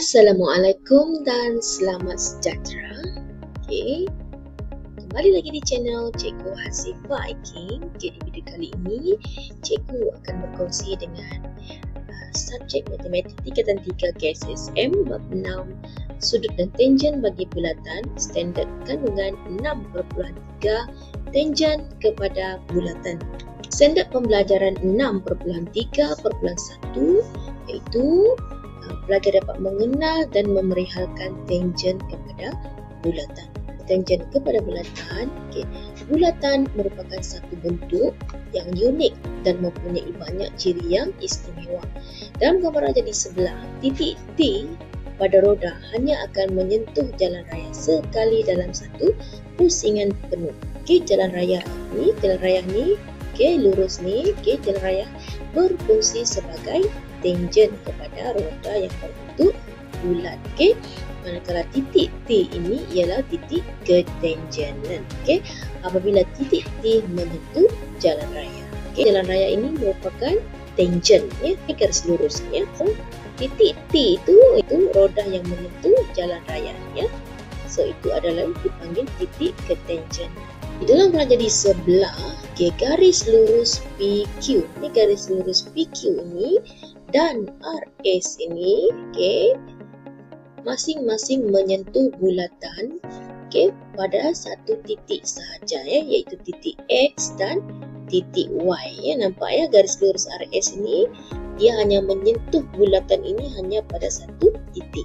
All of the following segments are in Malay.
Assalamualaikum dan selamat sejahtera. Kembali lagi di channel Cikgu Hasifah Aiking. Di video kali ini, Cikgu akan berkongsi dengan subjek Matematik Tingkatan 3 KSSM bab 6 Sudut dan Tangen bagi bulatan standard kandungan 6.3 Tangen kepada bulatan. Standard pembelajaran 6.3.1 iaitu pelajar dapat mengenal dan memerihalkan tangen kepada bulatan. Tangen kepada bulatan, bulatan merupakan satu bentuk yang unik dan mempunyai banyak ciri yang istimewa. Dalam gambar raja di sebelah, titik T pada roda hanya akan menyentuh jalan raya sekali dalam satu pusingan penuh. Jalan raya ni, lurus ni, jalan raya berfungsi sebagai tangen kepada roda yang berbentuk bulat. Manakala titik T ini ialah titik ketangenan. Apabila titik T menyentuh jalan raya. Jalan raya ini merupakan tangen, garis lurus. So, titik T itu roda yang menyentuh jalan raya. So, itu adalah dipanggil titik ketangenan. Di dalam raja di sebelah, garis lurus PQ. Ini garis lurus PQ ini dan RS ini, masing-masing menyentuh bulatan, pada satu titik sahaja, iaitu titik X dan titik Y. Nampak garis lurus RS ini, dia hanya menyentuh bulatan ini hanya pada satu titik.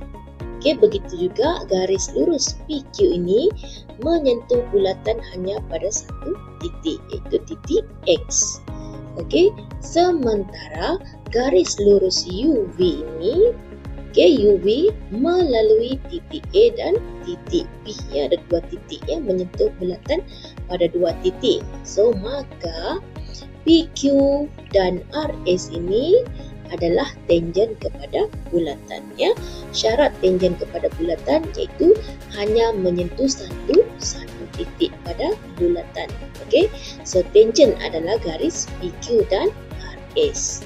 Begitu juga garis lurus PQ ini menyentuh bulatan hanya pada satu titik, iaitu titik X. Sementara garis lurus UV ini, UV melalui titik A dan titik B. Ada dua titik yang menyentuh bulatan pada dua titik. So, maka PQ dan RS ini adalah tangen kepada bulatan. Syarat tangen kepada bulatan iaitu hanya menyentuh satu titik pada bulatan. So, tangen adalah garis PQ dan RS.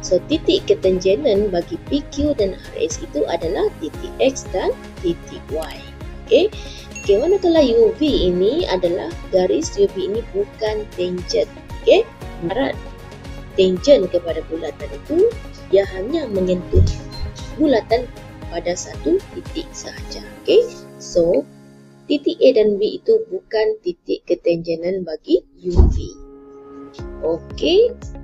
So, titik ketangenan bagi PQ dan RS itu adalah titik X dan titik Y. Manakala UV ini adalah garis UV ini bukan tangen. Syarat tangen kepada bulatan itu dia hanya menyentuh bulatan pada satu titik sahaja. So, titik A dan B itu bukan titik ketangenan bagi UV.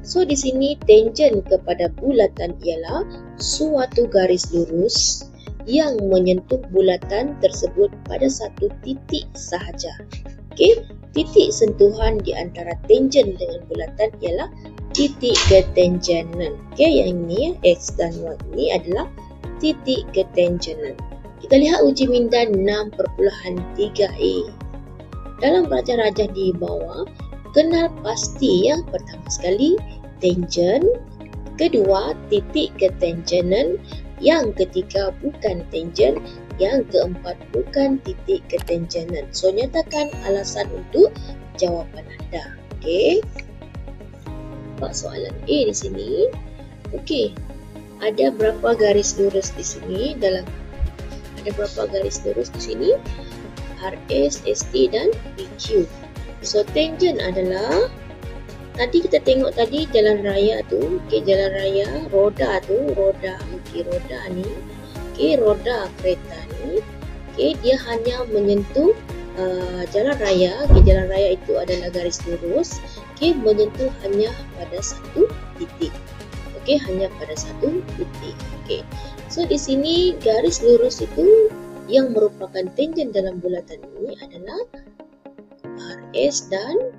So di sini tangen kepada bulatan ialah suatu garis lurus yang menyentuh bulatan tersebut pada satu titik sahaja. Titik sentuhan di antara tangen dengan bulatan ialah titik ketangenan. Yang ini X dan Y ini adalah titik ketangenan. Kita lihat uji minda 6.3a. Dalam rajah-rajah di bawah, kenal pasti yang pertama sekali tangen, kedua titik ketangenan, yang ketiga bukan tangen, yang keempat bukan titik ketangenan. So, nyatakan alasan untuk jawapan anda. Soalan A di sini. Ada berapa garis lurus di sini? Ada berapa garis lurus di sini? RS, ST dan PQ. So, tangen adalah tadi kita tengok tadi jalan raya tu, jalan raya, roda tu, roda ni, roda kereta ni, dia hanya menyentuh jalan raya. Jalan raya itu adalah garis lurus, menyentuh hanya pada satu titik. Hanya pada satu titik. So, di sini garis lurus itu yang merupakan tangen dalam bulatan ini adalah RS dan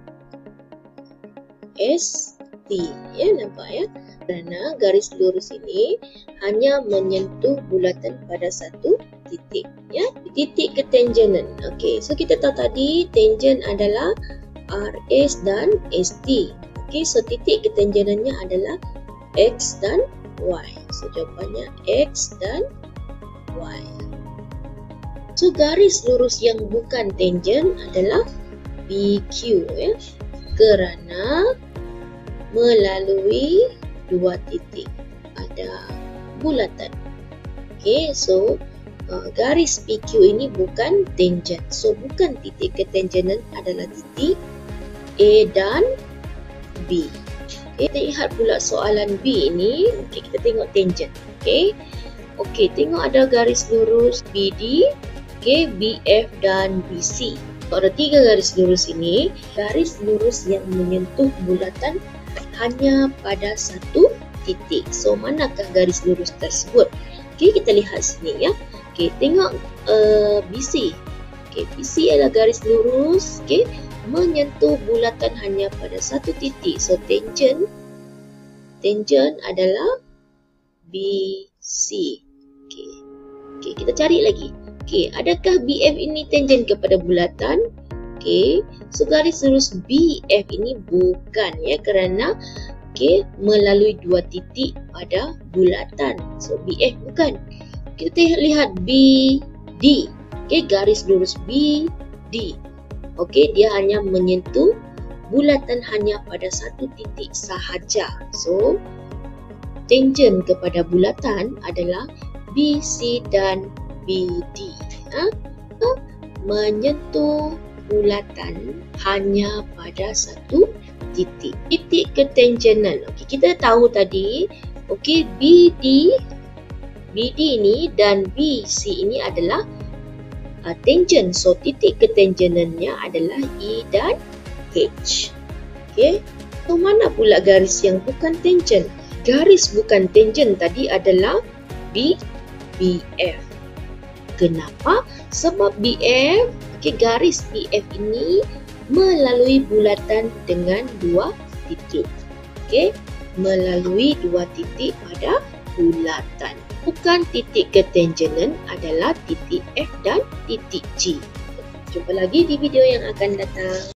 ST. Nampak Kerana garis lurus ini hanya menyentuh bulatan pada satu titik. Titik ketangenan. So kita tahu tadi tangen adalah RS dan ST. So titik ketangenannya adalah X dan Y. So jawapannya X dan Y. So garis lurus yang bukan tangen adalah PQ, kerana melalui dua titik pada bulatan. Okay, so garis PQ ini bukan tangent. So bukan titik ketanjenan adalah titik A dan B. Okay, kita lihat pula soalan B ini. Okay, kita tengok tangent. Okay, tengok ada garis lurus BD, okay, BF dan BC. Ada 3 garis lurus ini. Garis lurus yang menyentuh bulatan hanya pada satu titik. So manakah garis lurus tersebut? Okay, kita lihat sini ya. Okay, tengok BC. Okay, BC adalah garis lurus, okay, menyentuh bulatan hanya pada satu titik. So tangent adalah BC. Okay, kita cari lagi. Okay, adakah BF ini tangent kepada bulatan? Okay, so garis lurus BF ini bukan ya, kerana melalui 2 titik pada bulatan. So BF bukan. Kita lihat BD. Okay, garis lurus BD. Okay, dia hanya menyentuh bulatan hanya pada satu titik sahaja. So tangent kepada bulatan adalah BC dan BD. Menyentuh bulatan hanya pada satu titik. Titik ketanjenan. Okay, kita tahu tadi, okay, BD ini dan BC ini adalah tangent. So titik ketanjenannya adalah E dan H. Okay, so mana pula garis yang bukan tangent? Garis bukan tangent tadi adalah BF. Kenapa? Sebab BF, okay, garis BF ini melalui bulatan dengan 2 titik. Okay, melalui 2 titik pada bulatan. Bukan titik ketanjenan adalah titik F dan titik G. Jumpa lagi di video yang akan datang.